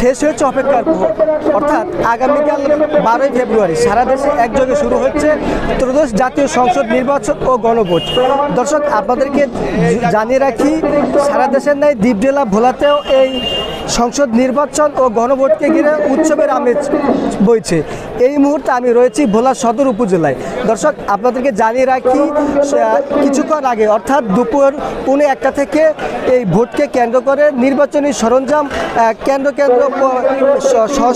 শেষ হয়েছে অপেক্ষার প্রহর, অর্থাৎ আগামীকাল 12ই ফেব্রুয়ারি সারা দেশে একযোগে শুরু হচ্ছে ত্রয়োদশ জাতীয় সংসদ নির্বাচন ও গণভোট। দর্শক, আপনাদেরকে জানিয়ে রাখি, সারা দেশের ন্যায় দ্বীপ জেলা ভোলাতেও এই সংসদ নির্বাচন ও গণভোটকে ঘিরে উৎসবের আমেজ বইছে। এই মুহূর্তে আমি রয়েছি ভোলা সদর উপজেলায়। দর্শক, আপনাদেরকে জানিয়ে রাখি, কিছুক্ষণ আগে অর্থাৎ দুপুর 1:15 থেকে এই ভোটকে কেন্দ্র করে নির্বাচনী সরঞ্জাম কেন্দ্র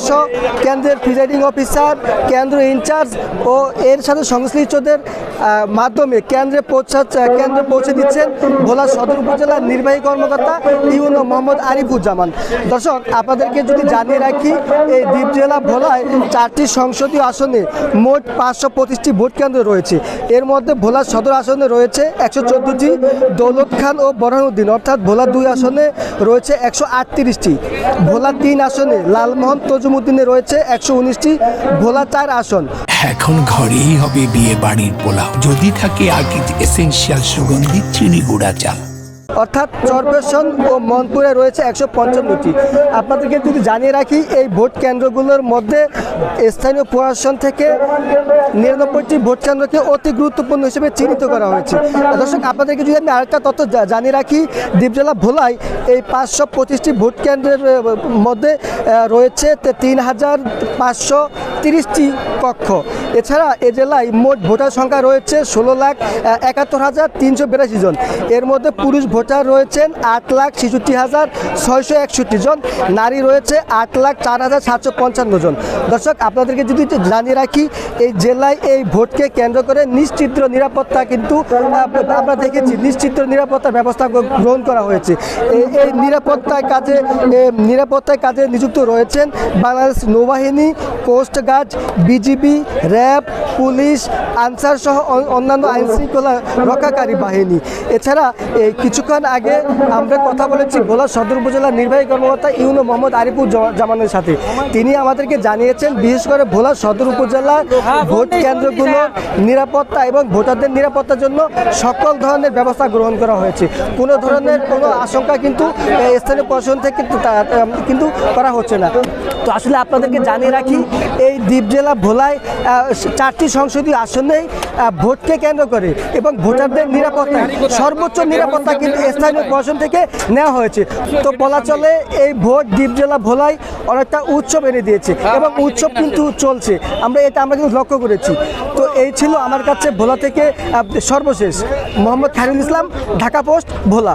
স্ব কেন্দ্রের প্রিজাইডিং অফিসার, কেন্দ্র ইনচার্জ ও এর সাথে সংশ্লিষ্টদের মাধ্যমে কেন্দ্রে পৌঁছে দিচ্ছেন ভোলা সদর উপজেলার নির্বাহী কর্মকর্তা ইউনো মোহাম্মদ আরিফুজ্জামান। দর্শক, আপনাদেরকে যদি জানিয়ে রাখি, এই দ্বীপ জেলা ভোলায় 4টি সংসদীয় আসনে মোট 525টি ভোট কেন্দ্র রয়েছে। এর মধ্যে ভোলা সদর আসনে রয়েছে 114টি, দৌলত খান ও বরহানুদ্দিন অর্থাৎ ভোলা 2 আসনে রয়েছে 138টি, ভোলা 3 আসনে লালমোহন তজুমুদ্দিনে রয়েছে 119টি, ভোলা 4 আসন। এখন ঘরেই হবে বিয়ে বাড়ির পোলাও, যদি থাকে আকিজ এসেনশিয়াল সুগন্ধি চিনি গুঁড়া চাল। অর্থাৎ চরপেশন ও মনপুরে রয়েছে 155টি। আপনাদেরকে যদি জানিয়ে রাখি, এই ভোট কেন্দ্রগুলোর মধ্যে স্থানীয় প্রশাসন থেকে 99টি ভোট কেন্দ্রকে অতি গুরুত্বপূর্ণ হিসেবে চিহ্নিত করা হয়েছে। দর্শক, আপনাদেরকে যদি আমি আরেকটা তথ্য জানিয়ে রাখি, দ্বীপ জেলা ভোলায় এই 525টি ভোট কেন্দ্রের মধ্যে রয়েছে 3530টি কক্ষ। এছাড়া এ জেলায় মোট ভোটার সংখ্যা রয়েছে 16,71,382 জন। এর মধ্যে পুরুষ ভোটার রয়েছেন 8,66,661 জন, নারী রয়েছে 8,04,755 জন। দর্শক, আপনাদেরকে যদি জানিয়ে রাখি, এই জেলায় এই ভোটকে কেন্দ্র করে নিশ্চিদ্র নিরাপত্তা কিন্তু আমরা দেখেছি, নিশ্চিদ্র নিরাপত্তার ব্যবস্থা গ্রহণ করা হয়েছে। এই নিরাপত্তায় কাজে নিযুক্ত রয়েছেন বাংলাদেশ নৌবাহিনী, coast guard, BGB, RAB, police, Ansar সহ অন্যান্য আইনশৃঙ্খলা রক্ষাকারী বাহিনী। এছাড়া কিছুক্ষণ আগে আমরা কথা বলেছি ভোলা সদর উপজেলার নির্বাহী কর্মকর্তা ইউনো মোহাম্মদ আরিফুজ্জামানের সাথে। তিনি আমাদেরকে জানিয়েছেন, বিশেষ করে ভোলা সদর উপজেলার ভোট কেন্দ্রগুলো নিরাপত্তা এবং ভোটারদের নিরাপত্তার জন্য সকল ধরনের ব্যবস্থা গ্রহণ করা হয়েছে। কোনো ধরনের কোনো আশঙ্কা কিন্তু স্থানীয় প্রশাসন থেকে কিন্তু করা হচ্ছে না। তো আসলে আপনাদেরকে জানিয়ে রাখি, এই দ্বীপ জেলা ভোলায় 4টি সংসদীয় আসনেই ভোটকে কেন্দ্র করে এবং ভোটারদের নিরাপত্তা, সর্বোচ্চ নিরাপত্তা কিন্তু স্থানীয় প্রশাসন থেকে নেওয়া হয়েছে। তো বলা চলে, এই ভোট দ্বীপ জেলা ভোলায় অনেকটা উৎসব এনে দিয়েছে এবং উৎসব কিন্তু চলছে, আমরা কিন্তু লক্ষ্য করেছি। তো এই ছিল আমার কাছে ভোলা থেকে সর্বশেষ। মোহাম্মদ খায়রুল ইসলাম, ঢাকা পোস্ট, ভোলা।